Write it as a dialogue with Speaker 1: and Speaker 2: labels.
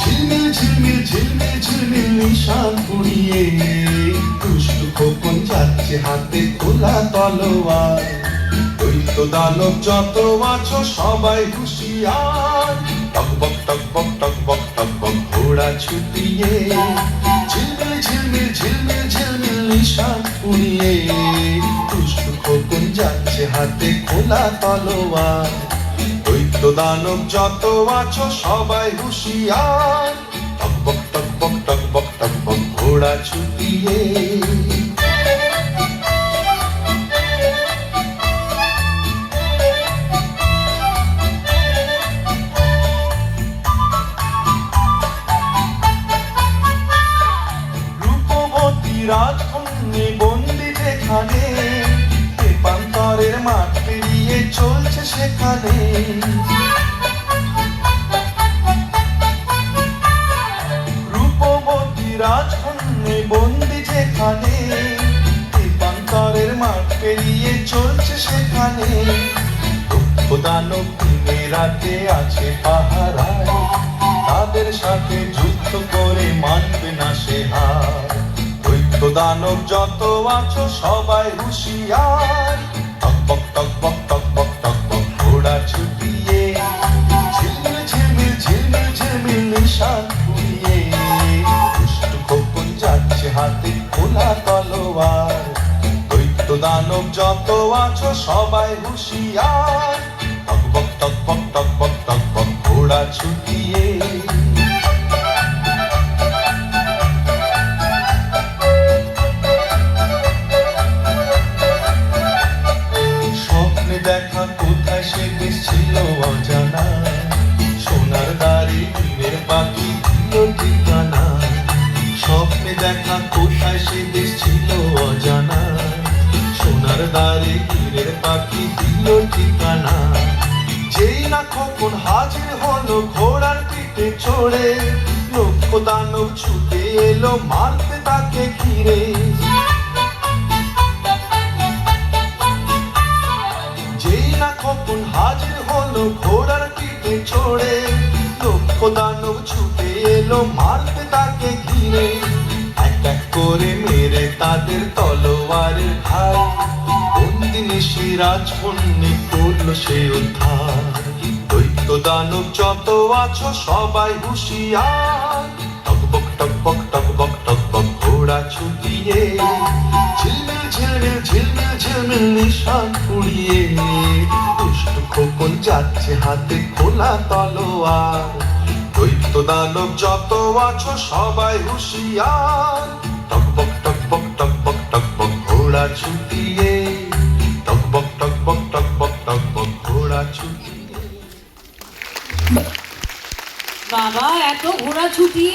Speaker 1: ঝিলমিল ঝিলমিল ঝিলমিল ঝিলমিল নিশান পুড়িয়ে দুষ্টু খোকন যাচ্ছে হাতে খোলা তলোয়ার। দৈত্য দানব যত আছো সবাই হুঁশিয়ার। টকবক টকবক টকবক টকবক ঘোড়া ছুটিয়ে ঝিলমিল ঝিলমিল ঝিলমিল ঝিলমিল নিশান পুড়িয়ে দুষ্টু খোকন যাচ্ছে হাতে খোলা তলোয়ার। দৈত্য দানব যত আছো সবাই হুঁশিয়ার। টকবক টকবক টকবক টকবক ঘোড়া ছুটিয়ে। রূপবতী রাজকন্যা বন্দি যেখানে, প্রান্তরের মাঠ পেরিয়ে চলছে সেখানে। রূপবতী রাজকন্যা বন্দি যেখানে, প্রান্তরের মাঠ পেরিয়ে চলছে সেখানে। দক্ষ দানব দিনে রাতে আছে পাহারায়, তাদের সাথে যুদ্ধ করে মানবে না সে হার। দৈত্য দানব যত আছো সবাই হুঁশিয়ার। টকবক টকবক টকবক টকবক ঘোড়া ছুটিয়ে ঝিলমিল ঝিলমিল ঝিলমিল ঝিলমিল নিশান পুড়িয়ে দুষ্টু খোকন যাচ্ছে হাতে খোলা তলোয়ার। দৈত্য দানব যত আছো সবাই হুঁশিয়ার। টকবক টকবক টকবক টকবক ঘোড়া ছুটিয়ে। দেখা কোথায় সে দেশ ছিল অজানা, সোনার দাড়ি হীরের পাখি দিল ঠিকানা। স্বপ্নে দেখা কোথায় সে দেশ ছিল অজানা, সোনার দাড়ি হীরের পাখি দিল ঠিকানা। যেই না খোকন হাজির হলো ঘোড়ার পিঠে চড়ে, লক্ষ দানব ছুটে এলো মারতে তাকে ঘিরে। খোকন হাজির হলো ঘোড়ার পিঠে চড়ে, লক্ষ দানব ছুটে এলো মারতে তাকে ঘিরে। এক এক করে মেরে তাদের তলোয়ারের ধার, বন্দিনী সে রাজকন্যা করলো সে উদ্ধার। দৈত্য দানব যত আছো সবাই হুঁশিয়ার। টকবক টকবক টকবক টকবক ঘোড়া ছুটিয়ে ঝিলমিল ঝিলমিল ঝিলমিল ঝিলমিল নিশান পুড়িয়ে দুষ্টু খোকন যাচ্ছে হাতে খোলা তলোয়ার। দৈত্য দানব যত আছো সবাই হুঁশিয়ার। টকবক টকবক টকবক টকবক ঘোড়া ছুটিয়ে টকবক টকবক টকবক টকবক ঘোড়া ছুটিয়ে।
Speaker 2: বাবা এত ঘোড়া ছুটিয়ে